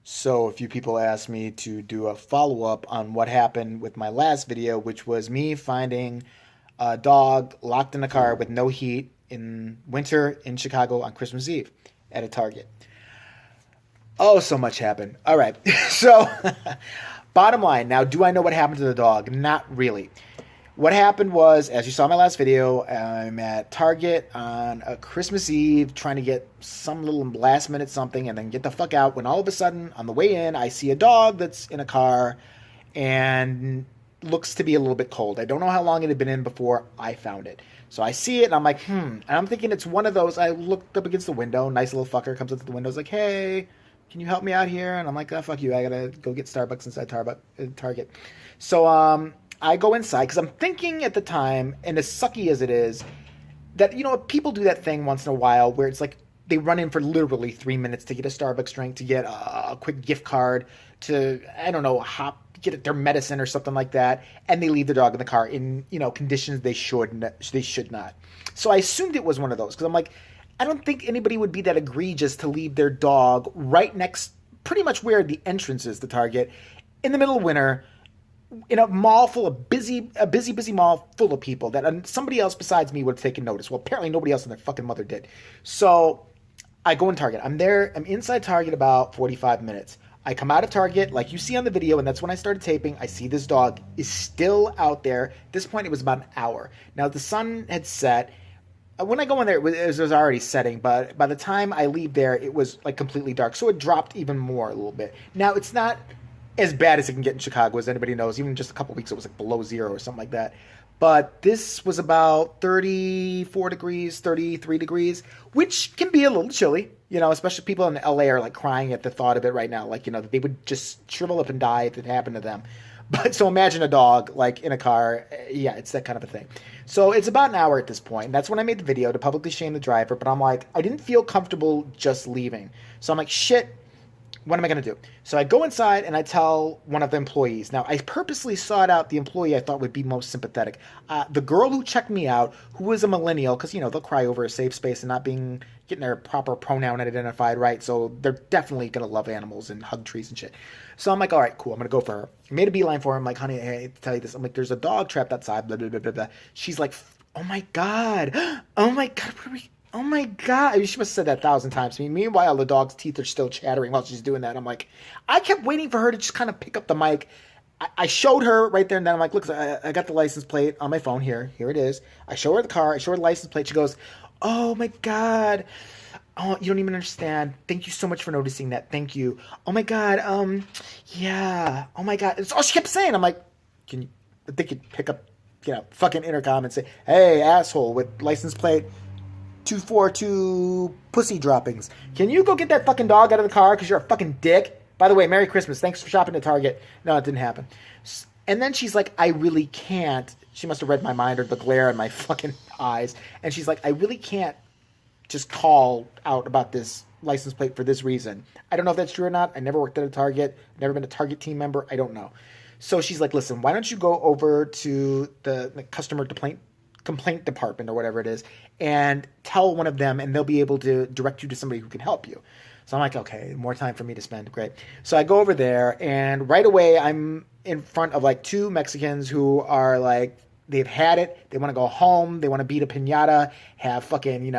So a few people asked me to do a follow-up on what happened with my last video, which was me finding a dog locked in a car with no heat in winter in Chicago on Christmas Eve at a Target. Oh, so much happened. All right. So, bottom line, now do I know what happened to the dog? Not really. What happened was, as you saw in my last video, I'm at Target on a Christmas Eve trying to get some little last minute something and then get the fuck out when all of a sudden, on the way in, I see a dog that's in a car and looks to be a little bit cold. I don't know how long it had been in before I found it. So I see it and I'm like, And I'm thinking it's one of those. I looked up against the window. Nice little fucker comes up to the window. Is like, hey, can you help me out here? And I'm like, oh, fuck you. I gotta go get Starbucks inside Target. So, I go inside because I'm thinking at the time, and as sucky as it is, that, people do that thing once in a while where it's like they run in for literally 3 minutes to get a Starbucks drink, to get a quick gift card, to, I don't know, get their medicine or something like that, and they leave the dog in the car in, conditions they should not. So I assumed it was one of those because I'm like, I don't think anybody would be that egregious to leave their dog right next, pretty much where the entrance is to Target, in the middle of winter, in a mall full of busy mall full of people that somebody else besides me would have taken notice. Well, apparently nobody else and their fucking mother did. So I go in Target. I'm inside Target about 45 minutes. I come out of Target, like you see on the video, and that's when I started taping. I see this dog is still out there. At this point, it was about an hour. Now, the sun had set. When I go in there, it was already setting, but by the time I leave there, it was like completely dark. So it dropped even more a little bit. Now, it's not as bad as it can get in Chicago, as anybody knows. Even just a couple weeks, it was like below zero or something like that. But this was about 34 degrees, 33 degrees, which can be a little chilly, especially people in LA are like crying at the thought of it right now. Like, that they would just shrivel up and die if it happened to them. But so imagine a dog like in a car. Yeah, it's that kind of a thing. So it's about an hour at this point. That's when I made the video to publicly shame the driver. But I'm like, I didn't feel comfortable just leaving. So I'm like, shit, what am I going to do? So I go inside and I tell one of the employees. Now, I purposely sought out the employee I thought would be most sympathetic. The girl who checked me out, who was a millennial, because, they'll cry over a safe space and not getting their proper pronoun identified right. So they're definitely going to love animals and hug trees and shit. So I'm like, all right, cool. I'm going to go for her. I made a beeline for her. I'm like, honey, I hate to tell you this. I'm like, there's a dog trapped outside, blah, blah, blah, blah, blah. She's like, oh my God. Oh my God. Oh my God. I mean, she must have said that 1,000 times to me. Meanwhile, the dog's teeth are still chattering while she's doing that. I'm like, I kept waiting for her to just kind of pick up the mic. I showed her right there and then. I'm like, look, I got the license plate on my phone here. Here it is. I show her the car. I show her the license plate. She goes, oh my God. Oh, you don't even understand. Thank you so much for noticing that. Thank you. Oh my God. Yeah. Oh my God. It's all she kept saying. I'm like, I think you'd pick up, fucking intercom and say, hey, asshole with license plate 242 pussy droppings. Can you go get that fucking dog out of the car because you're a fucking dick? By the way, Merry Christmas. Thanks for shopping at Target. No, it didn't happen. And then she's like, I really can't. She must have read my mind or the glare in my fucking eyes. And she's like, I really can't just call out about this license plate for this reason. I don't know if that's true or not. I never worked at a Target. Never been a Target team member. I don't know. So she's like, listen, why don't you go over to the customer complaint department or whatever it is and tell one of them and they'll be able to direct you to somebody who can help you. So I'm like, okay, more time for me to spend. Great. So I go over there and right away I'm in front of like two Mexicans who are like, they've had it. They want to go home. They want to beat a piñata, have fucking,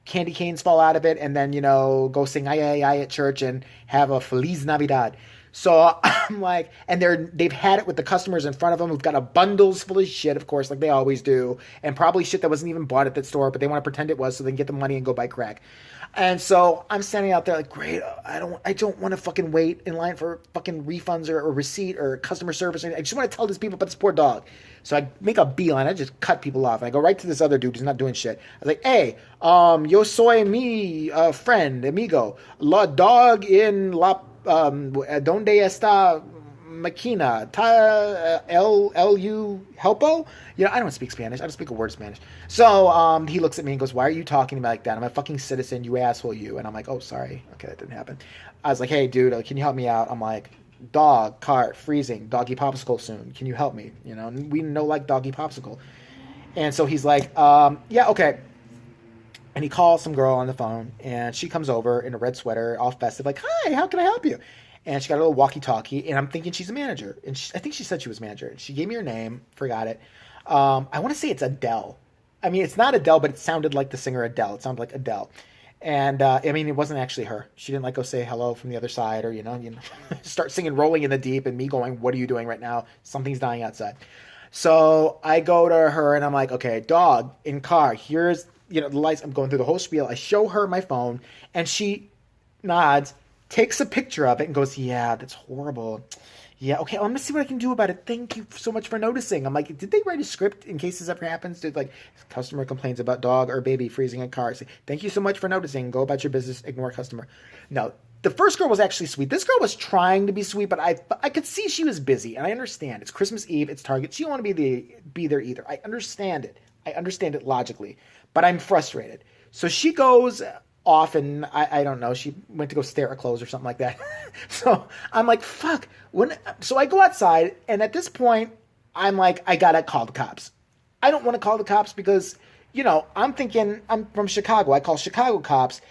candy canes fall out of it, and then, go sing ay, ay, ay at church and have a Feliz Navidad. So I'm like, and they've had it with the customers in front of them who've got a bundles full of shit, of course, like they always do, and probably shit that wasn't even bought at that store, but they want to pretend it was so they can get the money and go buy crack. And so I'm standing out there like, great, I don't want to fucking wait in line for fucking refunds or receipt or customer service. I just want to tell these people about this poor dog. So I make a beeline. I just cut people off. And I go right to this other dude who's not doing shit. I was like, hey, yo soy mi friend, amigo. La dog in la, donde está Makina, L-U, helpo? I don't speak Spanish. I don't speak a word of Spanish. So he looks at me and goes, why are you talking to me like that? I'm a fucking citizen, you asshole, you. And I'm like, oh, sorry. Okay, that didn't happen. I was like, hey, dude, can you help me out? I'm like, dog, cart, freezing, doggy popsicle soon. Can you help me? And we know like doggy popsicle. And so he's like, yeah, okay. And he calls some girl on the phone, and she comes over in a red sweater, all festive, like, hi, how can I help you? and she got a little walkie-talkie, and I'm thinking she's a manager. And I think she said she was a manager. She gave me her name, forgot it. I want to say it's Adele. I mean, it's not Adele, but it sounded like the singer Adele. It sounded like Adele. And I mean, it wasn't actually her. She didn't like go say hello from the other side, or start singing "Rolling in the Deep," and me going, "What are you doing right now? Something's dying outside." So I go to her and I'm like, "Okay, dog in car. Here's the lights." I'm going through the whole spiel. I show her my phone, and she nods, takes a picture of it, and goes, "Yeah, that's horrible. Yeah, okay, I'm gonna see what I can do about it. Thank you so much for noticing." I'm like, did they write a script in case this ever happens? Did customer complains about dog or baby freezing in car? Say, thank you so much for noticing. Go about your business. Ignore customer. No, the first girl was actually sweet. This girl was trying to be sweet, but I could see she was busy, and I understand. It's Christmas Eve. It's Target. She don't want to be there either. I understand it. I understand it logically, but I'm frustrated. So she goes off, and I don't know, she went to go stare at clothes or something like that. So I'm like, fuck. So I go outside, and at this point, I'm like, I gotta call the cops. I don't want to call the cops because, I'm thinking, I'm from Chicago. I call Chicago cops.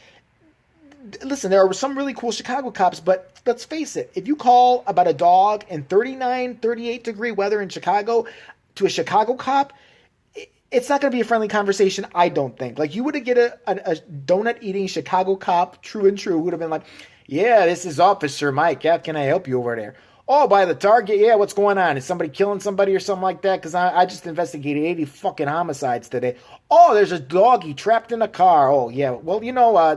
Listen, there are some really cool Chicago cops, but let's face it, if you call about a dog in 39, 38 degree weather in Chicago to a Chicago cop, it's not going to be a friendly conversation, I don't think. Like, you would have get a donut-eating Chicago cop, true and true, who would have been like, "Yeah, this is Officer Mike. How can I help you over there?" "Oh, by the Target? Yeah, what's going on? Is somebody killing somebody or something like that? Because I just investigated 80 fucking homicides today." "Oh, there's a doggy trapped in a car." "Oh, yeah. Well,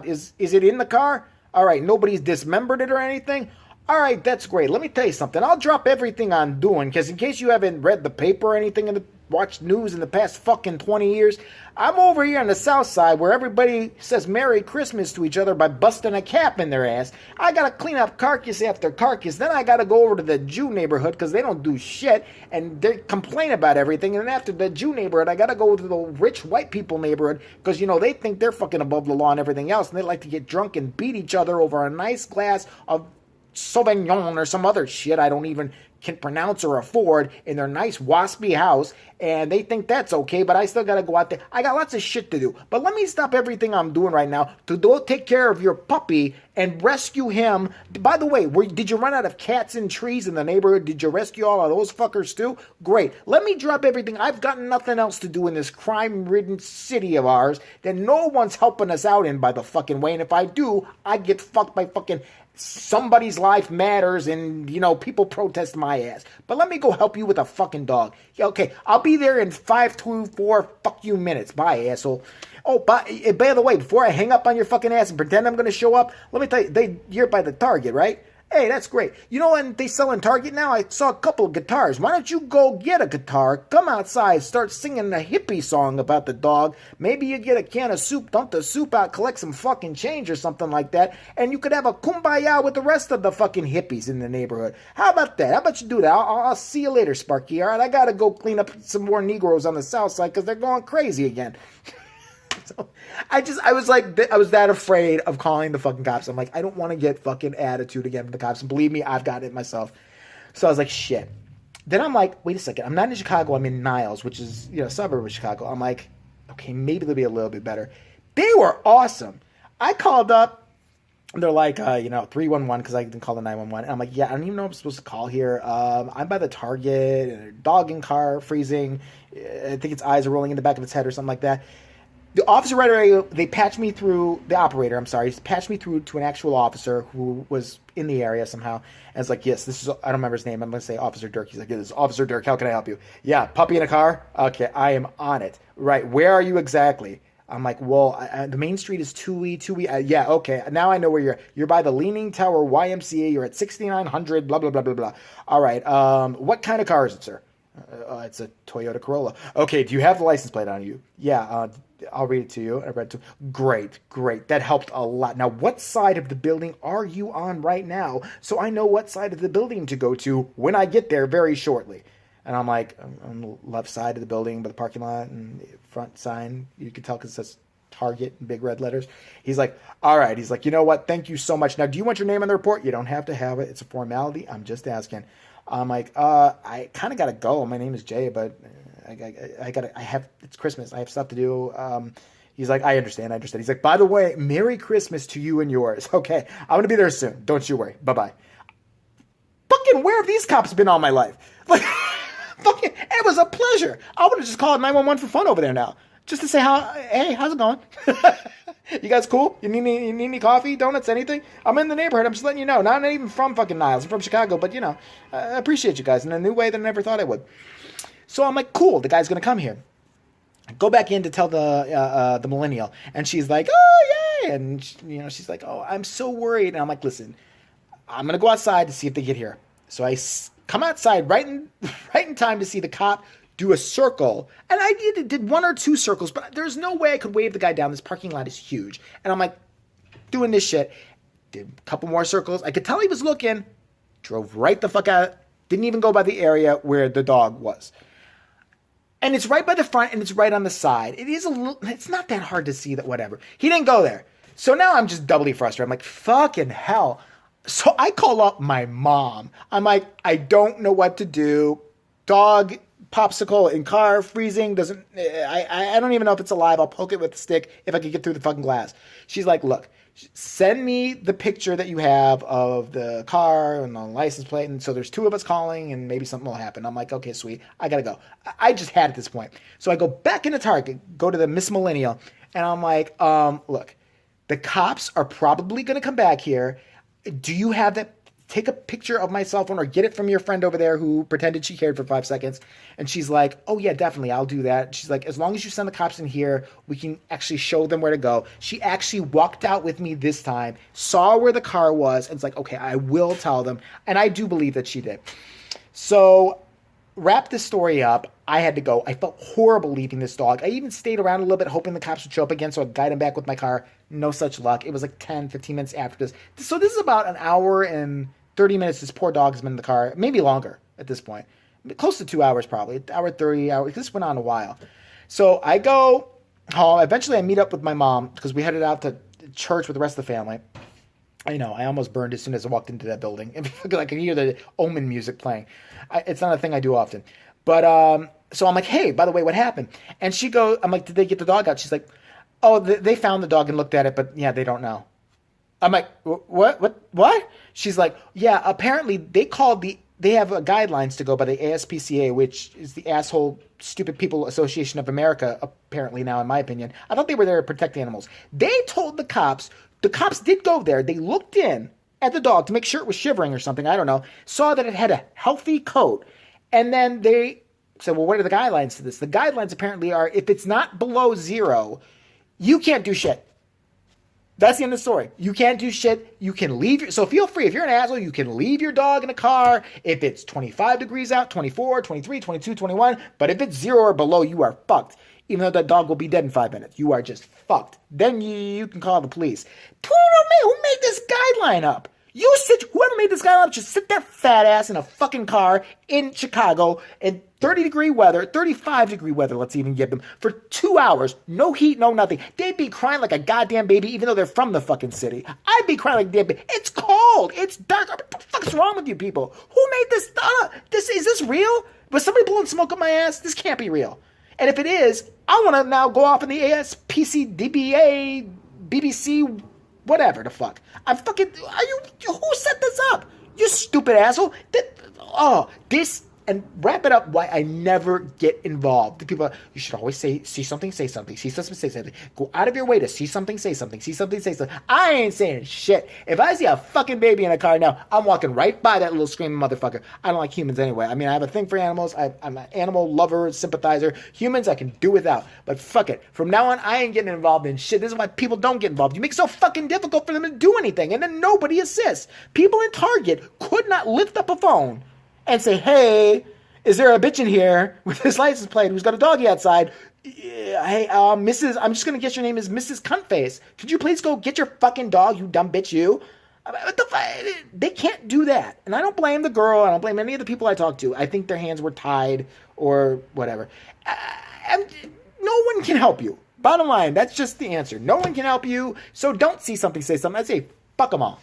is it in the car? All right, nobody's dismembered it or anything? All right, that's great. Let me tell you something. I'll drop everything I'm doing, because in case you haven't read the paper or anything watched news in the past fucking 20 years, I'm over here on the south side where everybody says Merry Christmas to each other by busting a cap in their ass. I gotta clean up carcass after carcass. Then I gotta go over to the Jew neighborhood because they don't do shit and they complain about everything. And then after the Jew neighborhood, I gotta go to the rich white people neighborhood because, they think they're fucking above the law and everything else. And they like to get drunk and beat each other over a nice glass of Sauvignon or some other shit I don't even can pronounce or afford in their nice waspy house, and they think that's okay, but I still gotta go out there. I got lots of shit to do, but let me stop everything I'm doing right now to go take care of your puppy and rescue him. By the way, did you run out of cats and trees in the neighborhood? Did you rescue all of those fuckers too? Great. Let me drop everything. I've got nothing else to do in this crime-ridden city of ours that no one's helping us out in, by the fucking way, and if I do, I get fucked by fucking somebody's life matters and, people protest my ass. But let me go help you with a fucking dog. Okay, I'll be there in 5 to 4 fuck you minutes. Bye, asshole. Oh, by the way, before I hang up on your fucking ass and pretend I'm going to show up, let me tell you, you're by the Target, right? Hey, that's great. When they sell in Target now, I saw a couple of guitars. Why don't you go get a guitar, come outside, start singing a hippie song about the dog. Maybe you get a can of soup, dump the soup out, collect some fucking change or something like that, and you could have a kumbaya with the rest of the fucking hippies in the neighborhood. How about that? How about you do that? I'll see you later, Sparky. All right, I got to go clean up some more Negroes on the south side because they're going crazy again. So I was that afraid of calling the fucking cops. I'm like, I don't want to get fucking attitude again from the cops. And believe me, I've got it myself. So I was like, shit. Then I'm like, wait a second. I'm not in Chicago. I'm in Niles, which is, a suburb of Chicago. I'm like, okay, maybe they'll be a little bit better. They were awesome. I called up. They're like, 311 because I didn't call the 911. And I'm like, yeah, I don't even know I'm supposed to call here. I'm by the Target. And a dog in car freezing. I think its eyes are rolling in the back of its head or something like that. The officer right away, they patched me through, the operator, patched me through to an actual officer who was in the area somehow. And it's like, yes, this is, I don't remember his name. I'm going to say Officer Dirk. He's like, this is Officer Dirk. How can I help you? Yeah, puppy in a car? Okay, I am on it. Right, where are you exactly? I'm like, well, the main street is Tui. Yeah, okay, now I know where you're by the Leaning Tower YMCA. You're at 6900, blah, blah, blah, blah, blah. All right, what kind of car is it, sir? It's a Toyota Corolla. Okay, do you have the license plate on you? Yeah, I'll read it to you. I read it to Great. That helped a lot. Now, what side of the building are you on right now so I know what side of the building to go to when I get there very shortly? And I'm like, I'm on the left side of the building by the parking lot and the front sign. You can tell because it says Target in big red letters. He's like, all right. He's like, you know what? Thank you so much. Now, do you want your name on the report? You don't have to have it. It's a formality. I'm just asking. I'm like, I kind of got to go. My name is Jay, but it's Christmas. I have stuff to do. He's like, I understand. He's like, by the way, Merry Christmas to you and yours. Okay, I'm going to be there soon. Don't you worry. Bye-bye. fucking, where have these cops been all my life? Like, fucking, it was a pleasure. I would have just called 911 for fun over there now. Just to say, hey, how's it going? You guys cool? You need any coffee, donuts, anything? I'm in the neighborhood. I'm just letting you know. Not even from fucking Niles. I'm from Chicago, but, you know, I appreciate you guys in a new way that I never thought I would. So I'm like, cool, the guy's going to come here. I go back in to tell the millennial, and she's like, oh, yay. And, she's like, oh, I'm so worried. And I'm like, listen, I'm going to go outside to see if they get here. So I come outside right in time to see the cop do a circle. And I did one or two circles, but there's no way I could wave the guy down. This parking lot is huge. And I'm like, doing this shit. Did a couple more circles. I could tell he was looking. Drove right the fuck out. Didn't even go by the area where the dog was. And it's right by the front and it's right on the side. It's not that hard to see that, whatever. He didn't go there. So now I'm just doubly frustrated. I'm like, fucking hell. So I call up my mom. I'm like, I don't know what to do. Dog, popsicle in car, freezing, doesn't, I don't even know if it's alive. I'll poke it with a stick if I could get through the fucking glass. She's like, look, send me the picture that you have of the car and the license plate. And so there's two of us calling and maybe something will happen. I'm like, okay, sweet. I gotta go. I just had at this point. So I go back into Target, go to the Miss Millennial, and I'm like, look, the cops are probably going to come back here. Do you have that? Take a picture of my cell phone or get it from your friend over there who pretended she cared for 5 seconds. And she's like, oh yeah, definitely, I'll do that. She's like, as long as you send the cops in here, we can actually show them where to go. She actually walked out with me this time, saw where the car was, and it's like, okay, I will tell them. And I do believe that she did. So wrap this story up. I had to go. I felt horrible leaving this dog. I even stayed around a little bit hoping the cops would show up again so I'd guide him back with my car. No such luck. It was like 10, 15 minutes after this. So this is about an hour and 30 minutes this poor dog has been in the car, maybe longer at this point. Close to 2 hours probably, hour 30, hour. This went on a while. So I go home. Eventually I meet up with my mom because we headed out to church with the rest of the family. I know, I almost burned as soon as I walked into that building. I could hear the Omen music playing. It's not a thing I do often. But so I'm like, hey, by the way, what happened? And she goes, I'm like, did they get the dog out? She's like, oh, they found the dog and looked at it, but yeah, they don't know. I'm like, what? She's like, yeah, apparently they have guidelines to go by the Aspca, which is the asshole stupid people association of America, apparently now, in my opinion. I thought they were there to protect animals. They told the cops did go there. They looked in at the dog to make sure it was shivering or something. I don't know. Saw that it had a healthy coat. And then they said, well, what are the guidelines to this? The guidelines apparently are if it's not below 0, you can't do shit. That's the end of the story. You can't do shit. You can leave. So feel free. If you're an asshole, you can leave your dog in a car. If it's 25 degrees out, 24, 23, 22, 21. But if it's 0 or below, you are fucked. Even though that dog will be dead in 5 minutes. You are just fucked. Then you can call the police. Who made this guideline up? Whoever made this guideline up should sit their fat ass in a fucking car in Chicago in 30-degree weather, 35-degree weather, let's even give them, for 2 hours. No heat, no nothing. They'd be crying like a goddamn baby, even though they're from the fucking city. I'd be crying like a damn baby. It's cold. It's dark. What the fuck's wrong with you people? Who made this? Is this real? Was somebody blowing smoke up my ass? This can't be real. And if it is, I want to now go off in the ASPC, DBA, BBC, whatever the fuck. Who set this up? You stupid asshole. And wrap it up why I never get involved. The people, you should always see something, say something. See something, say something. Go out of your way to see something, say something. See something, say something. I ain't saying shit. If I see a fucking baby in a car now, I'm walking right by that little screaming motherfucker. I don't like humans anyway. I mean, I have a thing for animals. I'm an animal lover, sympathizer. Humans I can do without. But fuck it. From now on, I ain't getting involved in shit. This is why people don't get involved. You make it so fucking difficult for them to do anything. And then nobody assists. People in Target could not lift up a phone and say, hey, is there a bitch in here with his license plate who's got a doggy outside? Hey, Mrs. I'm just going to guess your name is Mrs. Cuntface. Could you please go get your fucking dog, you dumb bitch, you? They can't do that. And I don't blame the girl. I don't blame any of the people I talk to. I think their hands were tied or whatever. No one can help you. Bottom line, that's just the answer. No one can help you. So don't see something, say something. I say, fuck them all.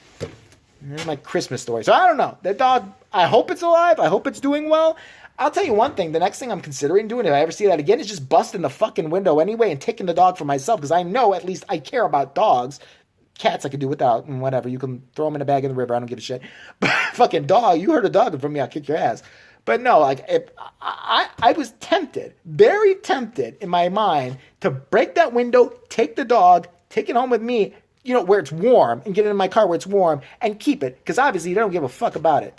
This is my Christmas story. So I don't know. That dog, I hope it's alive. I hope it's doing well. I'll tell you one thing. The next thing I'm considering doing, if I ever see that again, is just busting the fucking window anyway and taking the dog for myself. Because I know at least I care about dogs. Cats I could do without and whatever. You can throw them in a bag in the river. I don't give a shit. But fucking dog. You heard a dog from me, I'll kick your ass. But no, like I was tempted, very tempted in my mind to break that window, take the dog, take it home with me, you know, where it's warm, and get it in my car where it's warm and keep it, because obviously they don't give a fuck about it.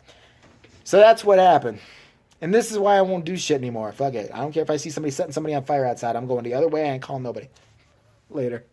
So that's what happened. And this is why I won't do shit anymore. Fuck it. I don't care if I see somebody setting somebody on fire outside. I'm going the other way. I ain't calling nobody. Later.